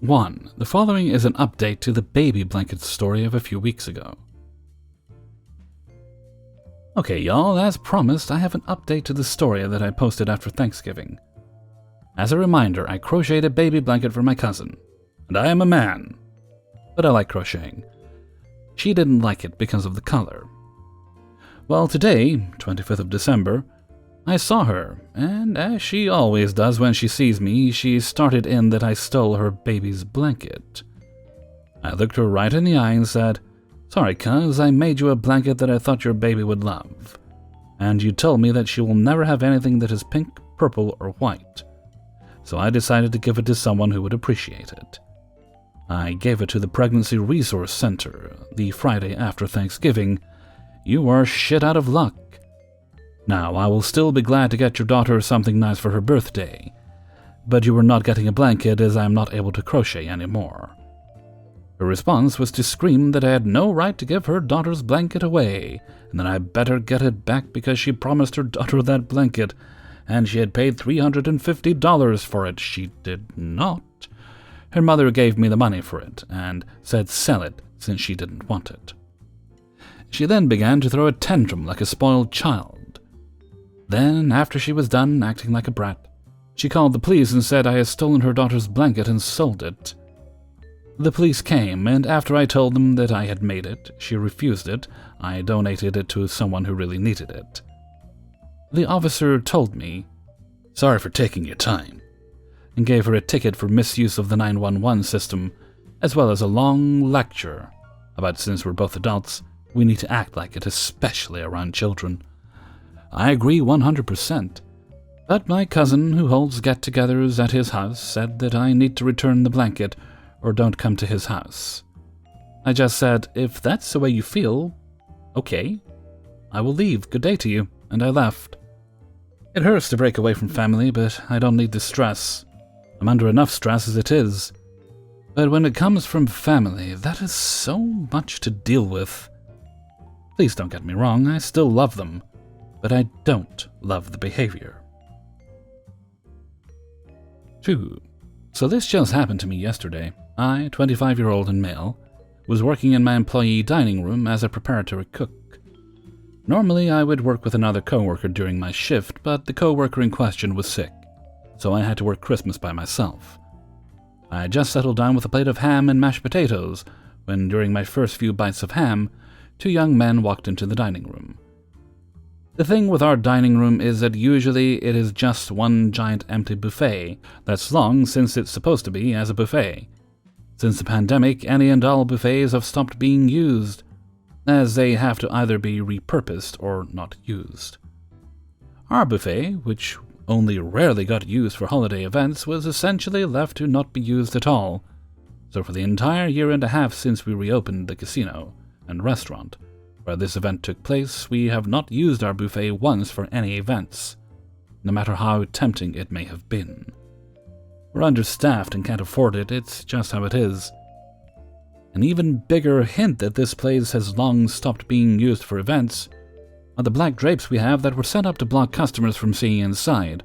1. The following is an update to the baby blanket story of a few weeks ago. Okay, y'all, as promised, I have an update to the story that I posted after Thanksgiving. As a reminder, I crocheted a baby blanket for my cousin, and I am a man, but I like crocheting. She didn't like it because of the color. Well, today, 25th of December, I saw her, and as she always does when she sees me, she started in that I stole her baby's blanket. I looked her right in the eye and said, "Sorry, cuz, I made you a blanket that I thought your baby would love. And you told me that she will never have anything that is pink, purple, or white. So I decided to give it to someone who would appreciate it. I gave it to the Pregnancy Resource Center the Friday after Thanksgiving. You are shit out of luck. Now, I will still be glad to get your daughter something nice for her birthday, but you are not getting a blanket as I am not able to crochet anymore." Her response was to scream that I had no right to give her daughter's blanket away, and that I better get it back because she promised her daughter that blanket, and she had paid $350 for it. She did not. Her mother gave me the money for it, and said sell it since she didn't want it. She then began to throw a tantrum like a spoiled child. Then, after she was done acting like a brat, she called the police and said I had stolen her daughter's blanket and sold it. The police came, and after I told them that I had made it, she refused it. I donated it to someone who really needed it. The officer told me, "Sorry for taking your time," and gave her a ticket for misuse of the 911 system, as well as a long lecture about since we're both adults, we need to act like it, especially around children. I agree 100%, but my cousin, who holds get-togethers at his house, said that I need to return the blanket or don't come to his house. I just said, if that's the way you feel, okay, I will leave, good day to you, and I left. It hurts to break away from family, but I don't need the stress. I'm under enough stress as it is. But when it comes from family, that is so much to deal with. Please don't get me wrong, I still love them, but I don't love the behavior. 2. So this just happened to me yesterday. I, 25-year-old and male, was working in my employee dining room as a preparatory cook. Normally I would work with another coworker during my shift, but the coworker in question was sick, so I had to work Christmas by myself. I just settled down with a plate of ham and mashed potatoes when, during my first few bites of ham, 2 young men walked into the dining room. The thing with our dining room is that usually it is just one giant empty buffet that's long since it's supposed to be as a buffet. Since the pandemic, any and all buffets have stopped being used, as they have to either be repurposed or not used. Our buffet, which only rarely got used for holiday events, was essentially left to not be used at all. So for the entire year and a half since we reopened the casino and restaurant where this event took place, we have not used our buffet once for any events, no matter how tempting it may have been. We're understaffed and can't afford it, it's just how it is. An even bigger hint that this place has long stopped being used for events are the black drapes we have that were set up to block customers from seeing inside,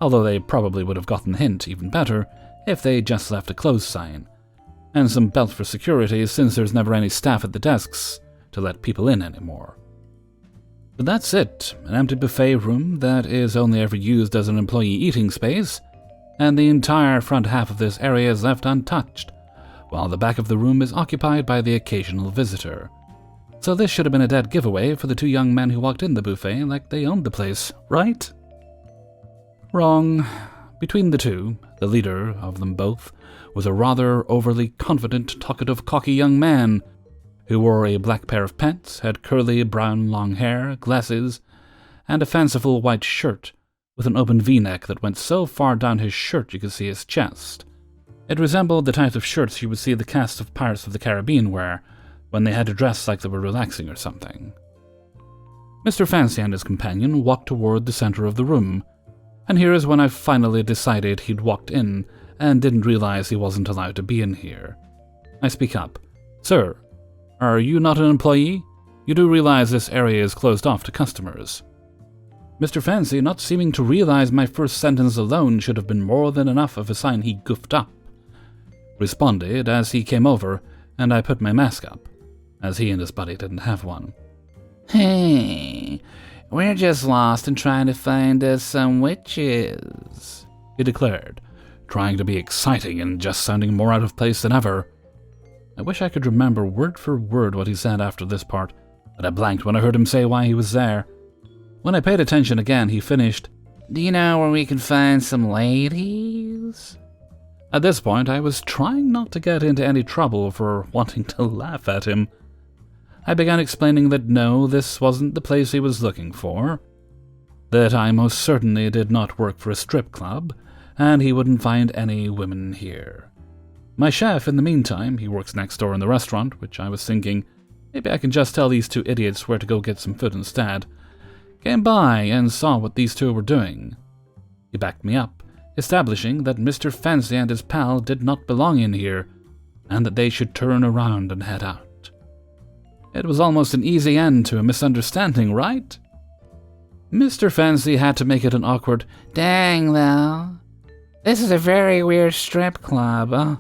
although they probably would have gotten the hint even better if they just left a closed sign, and some belts for security since there's never any staff at the desks to let people in anymore. But that's it, an empty buffet room that is only ever used as an employee eating space, and the entire front half of this area is left untouched, while the back of the room is occupied by the occasional visitor. So this should have been a dead giveaway for the 2 young men who walked in the buffet like they owned the place, right? Wrong. Between the 2, the leader of them both was a rather overly confident, talkative, cocky young man who wore a black pair of pants, had curly brown long hair, glasses, and a fanciful white shirt with an open V-neck that went so far down his shirt you could see his chest. It resembled the type of shirts you would see the cast of Pirates of the Caribbean wear when they had to dress like they were relaxing or something. Mr. Fancy and his companion walked toward the center of the room, and here is when I finally decided he'd walked in and didn't realize he wasn't allowed to be in here. I speak up. "Sir, are you not an employee? You do realize this area is closed off to customers." Mr. Fancy, not seeming to realize my first sentence alone should have been more than enough of a sign he goofed up, responded as he came over and I put my mask up, as he and his buddy didn't have one. Hey, we're just lost and trying to find us some witches, he declared, trying to be exciting and just sounding more out of place than ever. I wish I could remember word for word what he said after this part, but I blanked when I heard him say why he was there. When I paid attention again, he finished, "Do you know where we can find some ladies?" At this point, I was trying not to get into any trouble for wanting to laugh at him. I began explaining that no, this wasn't the place he was looking for, that I most certainly did not work for a strip club, and he wouldn't find any women here. My chef, in the meantime, he works next door in the restaurant, which I was thinking, maybe I can just tell these two idiots where to go get some food instead, came by and saw what these two were doing. He backed me up, establishing that Mr. Fancy and his pal did not belong in here, and that they should turn around and head out. It was almost an easy end to a misunderstanding, right? Mr. Fancy had to make it an awkward, "Dang, though. This is a very weird strip club,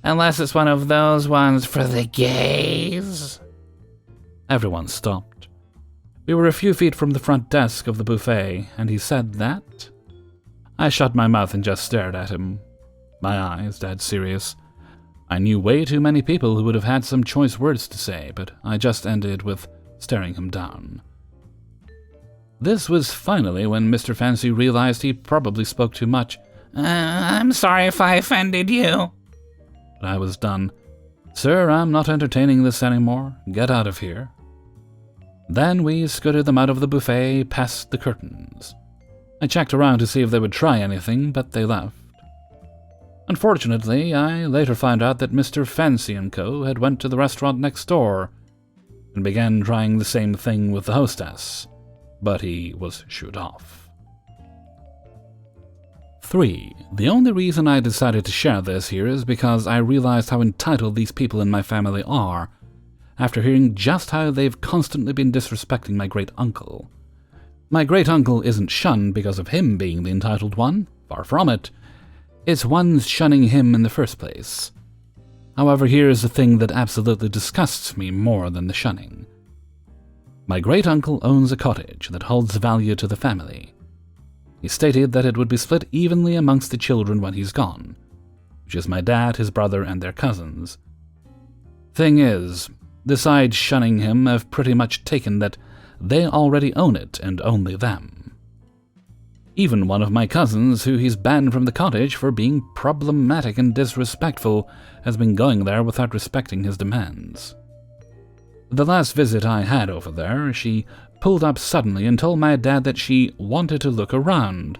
unless it's one of those ones for the gays." Everyone stopped. We were a few feet from the front desk of the buffet, and he said that. I shut my mouth and just stared at him, my eyes dead serious. I knew way too many people who would have had some choice words to say, but I just ended with staring him down. This was finally when Mr. Fancy realized he probably spoke too much. I'm sorry if I offended you." But I was done. "Sir, I'm not entertaining this anymore. Get out of here." Then we scooted them out of the buffet past the curtains. I checked around to see if they would try anything, but they left. Unfortunately, I later found out that Mr. Fancy & Co. had went to the restaurant next door and began trying the same thing with the hostess, but he was shooed off. 3. The only reason I decided to share this here is because I realized how entitled these people in my family are, after hearing just how they've constantly been disrespecting my great-uncle. My great-uncle isn't shunned because of him being the entitled one, far from it. It's one's shunning him in the first place. However, here's the thing that absolutely disgusts me more than the shunning. My great-uncle owns a cottage that holds value to the family. He stated that it would be split evenly amongst the children when he's gone, which is my dad, his brother, and their cousins. Thing is, the sides shunning him have pretty much taken that they already own it and only them. Even one of my cousins, who he's banned from the cottage for being problematic and disrespectful, has been going there without respecting his demands. The last visit I had over there, she pulled up suddenly and told my dad that she wanted to look around.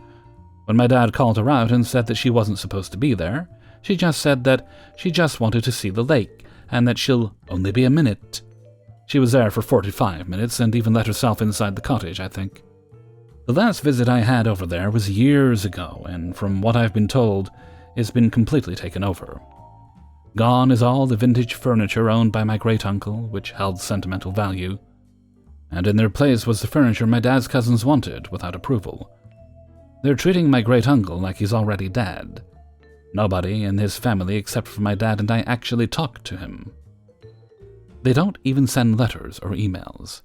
When my dad called her out and said that she wasn't supposed to be there, she just said that she just wanted to see the lake, and that she'll only be a minute. She was there for 45 minutes and even let herself inside the cottage, I think. The last visit I had over there was years ago, and from what I've been told, it's been completely taken over. Gone is all the vintage furniture owned by my great-uncle, which held sentimental value, and in their place was the furniture my dad's cousins wanted, without approval. They're treating my great-uncle like he's already dead. Nobody in his family except for my dad and I actually talk to him. They don't even send letters or emails.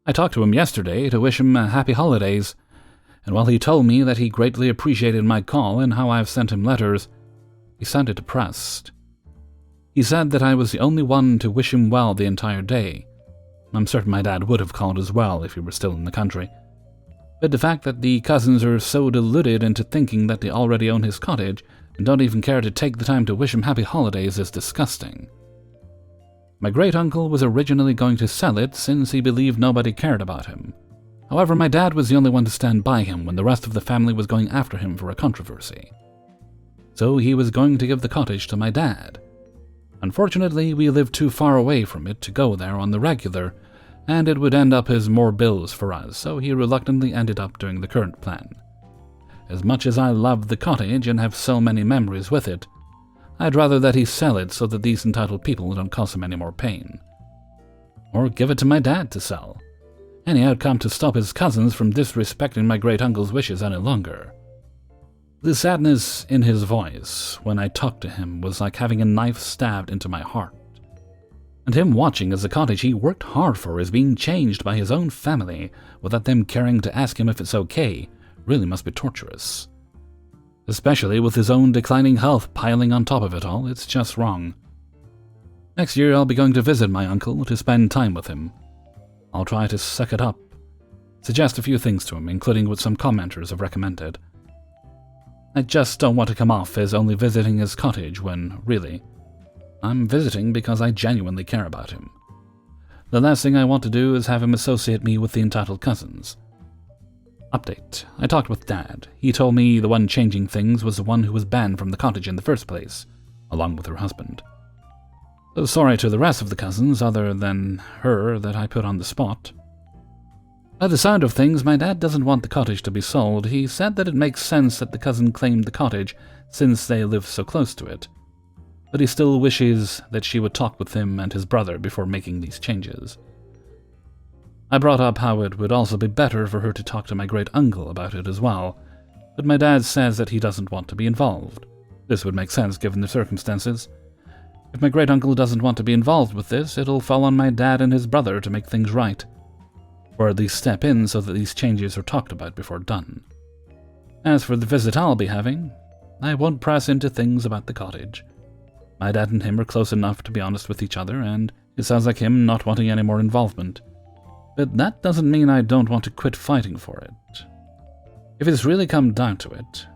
I talked to him yesterday to wish him happy holidays, and while he told me that he greatly appreciated my call and how I've sent him letters, he sounded depressed. He said that I was the only one to wish him well the entire day. I'm certain my dad would have called as well if he were still in the country. But the fact that the cousins are so deluded into thinking that they already own his cottage and don't even care to take the time to wish him happy holidays is disgusting. My great-uncle was originally going to sell it since he believed nobody cared about him. However, my dad was the only one to stand by him when the rest of the family was going after him for a controversy. So he was going to give the cottage to my dad. Unfortunately, we lived too far away from it to go there on the regular, and it would end up as more bills for us, so he reluctantly ended up doing the current plan. As much as I love the cottage and have so many memories with it, I'd rather that he sell it so that these entitled people don't cause him any more pain. Or give it to my dad to sell. Any outcome to stop his cousins from disrespecting my great-uncle's wishes any longer. The sadness in his voice when I talked to him was like having a knife stabbed into my heart. And him watching as the cottage he worked hard for is being changed by his own family without them caring to ask him if it's okay really must be torturous. Especially with his own declining health piling on top of it all, it's just wrong. Next year I'll be going to visit my uncle to spend time with him. I'll try to suck it up, suggest a few things to him, including what some commenters have recommended. I just don't want to come off as only visiting his cottage when, really, I'm visiting because I genuinely care about him. The last thing I want to do is have him associate me with the entitled cousins. Update. I talked with Dad. He told me the one changing things was the one who was banned from the cottage in the first place, along with her husband. So sorry to the rest of the cousins, other than her, that I put on the spot. By the sound of things, my dad doesn't want the cottage to be sold. He said that it makes sense that the cousin claimed the cottage since they live so close to it. But he still wishes that she would talk with him and his brother before making these changes. I brought up how it would also be better for her to talk to my great-uncle about it as well, but my dad says that he doesn't want to be involved. This would make sense given the circumstances. If my great-uncle doesn't want to be involved with this, it'll fall on my dad and his brother to make things right. Or at least step in so that these changes are talked about before done. As for the visit I'll be having, I won't press into things about the cottage. My dad and him are close enough to be honest with each other, and it sounds like him not wanting any more involvement. But that doesn't mean I don't want to quit fighting for it. If it's really come down to it,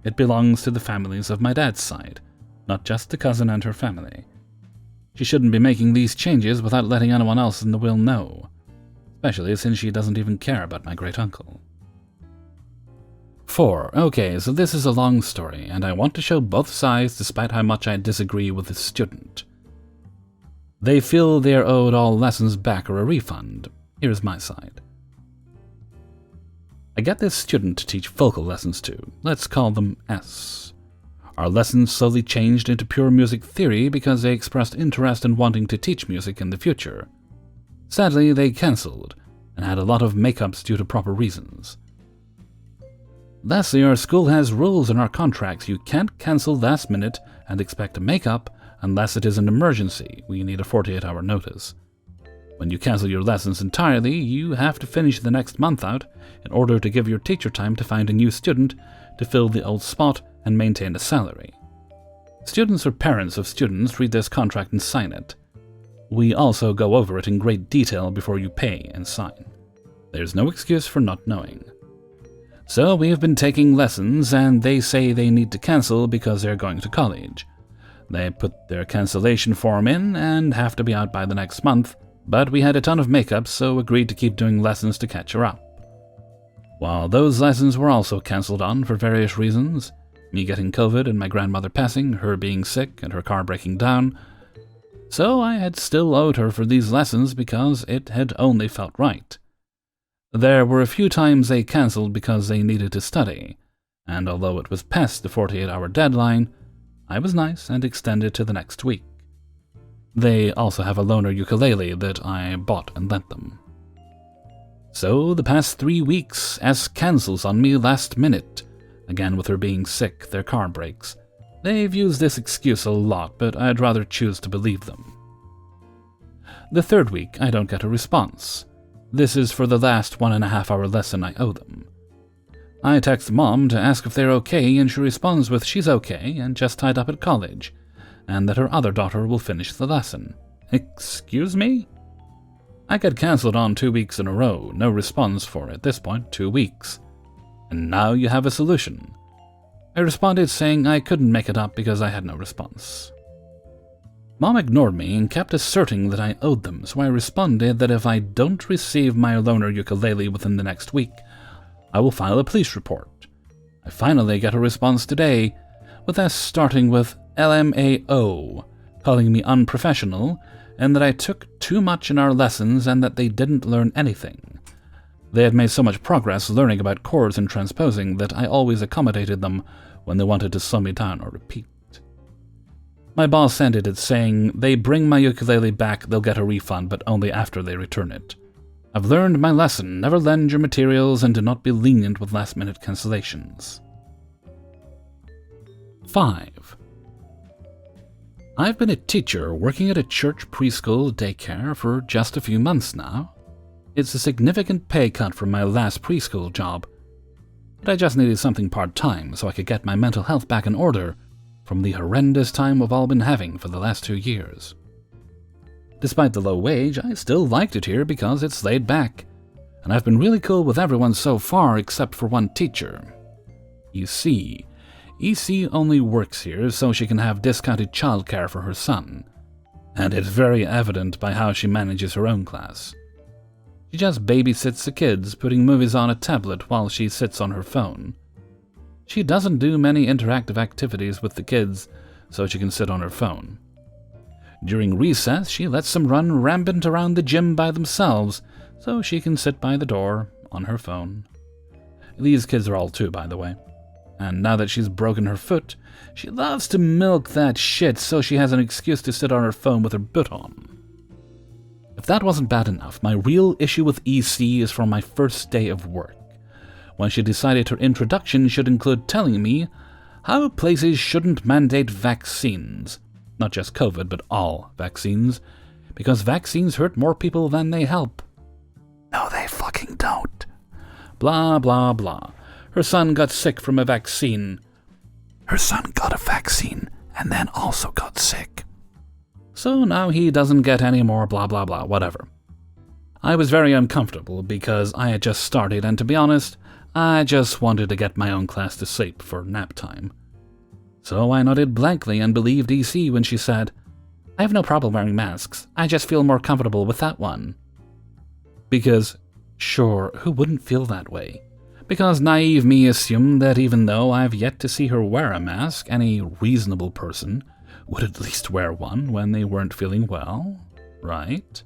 it belongs to the families of my dad's side, not just the cousin and her family. She shouldn't be making these changes without letting anyone else in the will know, especially since she doesn't even care about my great-uncle. 4. Okay, so this is a long story, and I want to show both sides despite how much I disagree with the student. They feel they are owed all lessons back or a refund. Here's my side. I get this student to teach vocal lessons to. Let's call them S. Our lessons slowly changed into pure music theory because they expressed interest in wanting to teach music in the future. Sadly, they cancelled, and had a lot of makeups due to proper reasons. Lastly, our school has rules in our contracts. You can't cancel last minute and expect a makeup unless it is an emergency. We need a 48-hour notice. When you cancel your lessons entirely, you have to finish the next month out in order to give your teacher time to find a new student to fill the old spot and maintain a salary. Students or parents of students read this contract and sign it. We also go over it in great detail before you pay and sign. There's no excuse for not knowing. So we have been taking lessons, and they say they need to cancel because they're going to college. They put their cancellation form in and have to be out by the next month, but we had a ton of makeup, so agreed to keep doing lessons to catch her up. While those lessons were also cancelled on for various reasons, me getting COVID and my grandmother passing, her being sick and her car breaking down, so I had still owed her for these lessons because it had only felt right. There were a few times they cancelled because they needed to study, and although it was past the 48-hour deadline, I was nice and extended to the next week. They also have a loaner ukulele that I bought and lent them. So the past 3 weeks, S cancels on me last minute. Again, with her being sick, their car breaks. They've used this excuse a lot, but I'd rather choose to believe them. The 3rd week, I don't get a response. This is for the last 1.5-hour lesson I owe them. I text Mom to ask if they're okay, and she responds with she's okay and just tied up at college, and that her other daughter will finish the lesson. Excuse me? I got cancelled on 2 weeks in a row, no response for, at this point, 2 weeks. And now you have a solution. I responded saying I couldn't make it up because I had no response. Mom ignored me and kept asserting that I owed them, so I responded that if I don't receive my loaner ukulele within the next week, I will file a police report. I finally get a response today, with us starting with LMAO, calling me unprofessional, and that I took too much in our lessons and that they didn't learn anything. They had made so much progress learning about chords and transposing that I always accommodated them when they wanted to slow me down or repeat. My boss ended it saying, they bring my ukulele back, they'll get a refund, but only after they return it. I've learned my lesson, never lend your materials and do not be lenient with last-minute cancellations. 5. I've been a teacher working at a church preschool daycare for just a few months now. It's a significant pay cut from my last preschool job, but I just needed something part-time so I could get my mental health back in order from the horrendous time we've all been having for the last 2 years. Despite the low wage, I still liked it here because it's laid back, and I've been really cool with everyone so far except for one teacher. You see, EC only works here so she can have discounted childcare for her son, and it's very evident by how she manages her own class. She just babysits the kids, putting movies on a tablet while she sits on her phone. She doesn't do many interactive activities with the kids so she can sit on her phone. During recess, she lets them run rampant around the gym by themselves so she can sit by the door on her phone. These kids are all 2, by the way. And now that she's broken her foot, she loves to milk that shit so she has an excuse to sit on her phone with her boot on. If that wasn't bad enough, my real issue with EC is from my first day of work, when she decided her introduction should include telling me how places shouldn't mandate vaccines. Not just COVID, but all vaccines, because vaccines hurt more people than they help. No, they fucking don't. Blah, blah, blah. Her son got sick from a vaccine. Her son got a vaccine and then also got sick. So now he doesn't get any more blah blah blah, whatever. I was very uncomfortable because I had just started, and to be honest, I just wanted to get my own class to sleep for nap time. So I nodded blankly and believed EC when she said, "I have no problem wearing masks. I just feel more comfortable with that one." Because, sure, who wouldn't feel that way? Because naive me assumed that even though I've yet to see her wear a mask, any reasonable person would at least wear one when they weren't feeling well, right?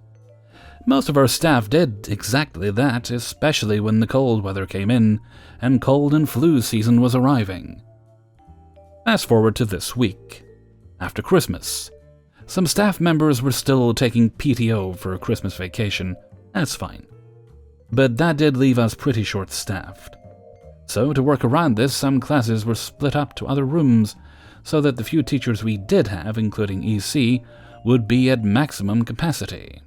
Most of our staff did exactly that, especially when the cold weather came in and cold and flu season was arriving. Fast forward to this week. After Christmas, some staff members were still taking PTO for a Christmas vacation. That's fine. But that did leave us pretty short-staffed. So to work around this, some classes were split up to other rooms so that the few teachers we did have, including EC, would be at maximum capacity.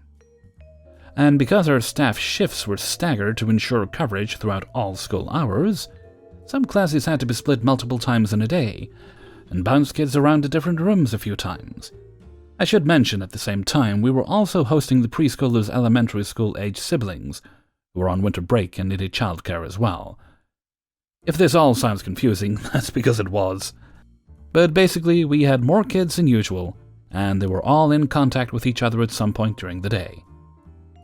And because our staff shifts were staggered to ensure coverage throughout all school hours, some classes had to be split multiple times in a day, and bounce kids around to different rooms a few times. I should mention at the same time we were also hosting the preschoolers' elementary school-age siblings, who were on winter break and needed childcare as well. If this all sounds confusing, that's because it was. But basically, we had more kids than usual, and they were all in contact with each other at some point during the day.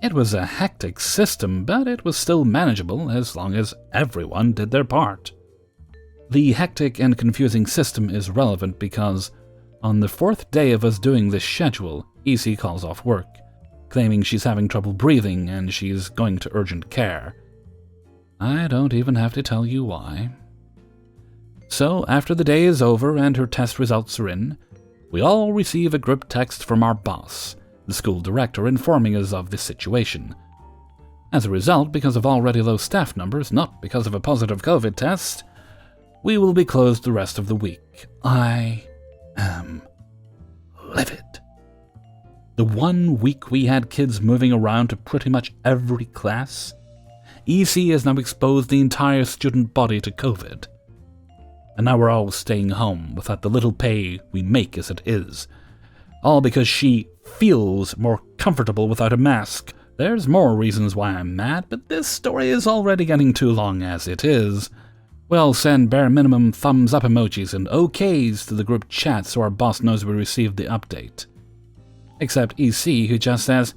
It was a hectic system, but it was still manageable as long as everyone did their part. The hectic and confusing system is relevant because, on the 4th day of us doing this schedule, EC calls off work, claiming she's having trouble breathing and she's going to urgent care. I don't even have to tell you why. So, after the day is over and her test results are in, we all receive a group text from our boss, the school director, informing us of the situation. As a result, because of already low staff numbers, not because of a positive COVID test, we will be closed the rest of the week. I am livid. The 1 week we had kids moving around to pretty much every class, EC has now exposed the entire student body to COVID. And now we're all staying home without the little pay we make as it is. All because she feels more comfortable without a mask. There's more reasons why I'm mad, but this story is already getting too long as it is. We'll send bare minimum thumbs up emojis and OKs to the group chat so our boss knows we received the update. Except EC, who just says,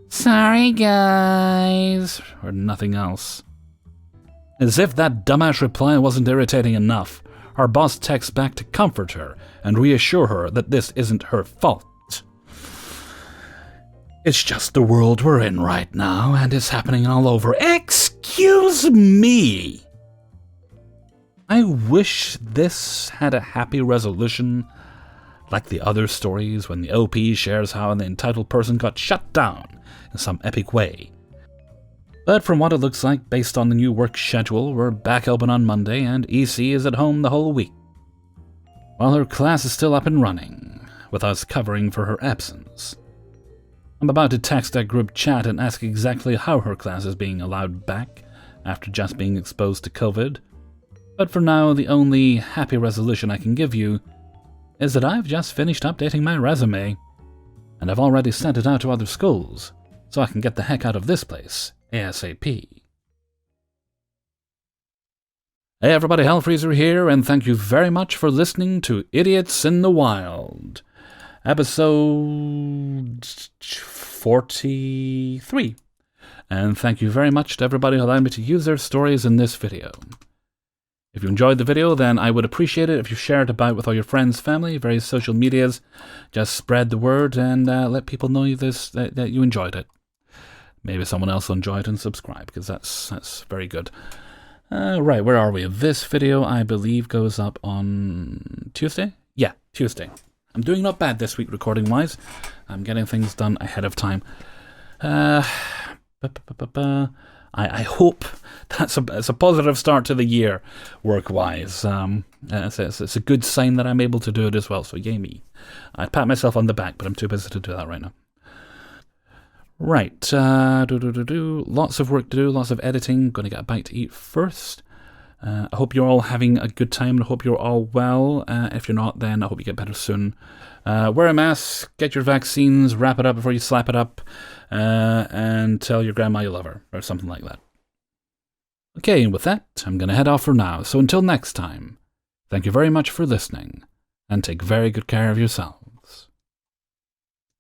"Sorry guys," or nothing else. As if that dumbass reply wasn't irritating enough, our boss texts back to comfort her and reassure her that this isn't her fault. It's just the world we're in right now, and it's happening all over. Excuse me! I wish this had a happy resolution, like the other stories when the OP shares how the entitled person got shut down in some epic way. But from what it looks like, based on the new work schedule, we're back open on Monday and EC is at home the whole week. while her class is still up and running, with us covering for her absence. I'm about to text that group chat and ask exactly how her class is being allowed back after just being exposed to COVID. But for now, the only happy resolution I can give you is that I've just finished updating my resume, and I've already sent it out to other schools, so I can get the heck out of this place ASAP. Hey everybody, Hellfreezer here, and thank you very much for listening to Idiots in the Wild, episode 43. And thank you very much to everybody who allowed me to use their stories in this video. If you enjoyed the video, then I would appreciate it if you share it about with all your friends, family, various social medias. Just spread the word and let people know that you enjoyed it. Maybe someone else will enjoy it and subscribe, because that's very good. Right, where are we? This video, I believe, goes up on Tuesday? Yeah, Tuesday. I'm doing not bad this week, recording-wise. I'm getting things done ahead of time. I hope it's a positive start to the year, work-wise. It's a good sign that I'm able to do it as well, so yay me. I'd pat myself on the back, but I'm too busy to do that right now. Right, lots of work to do, lots of editing. Going to get a bite to eat first. I hope you're all having a good time, and I hope you're all well. If you're not, then I hope you get better soon. Wear a mask, get your vaccines, wrap it up before you slap it up, and tell your grandma you love her, or something like that. Okay, and with that, I'm going to head off for now. So until next time, thank you very much for listening, and take very good care of yourself.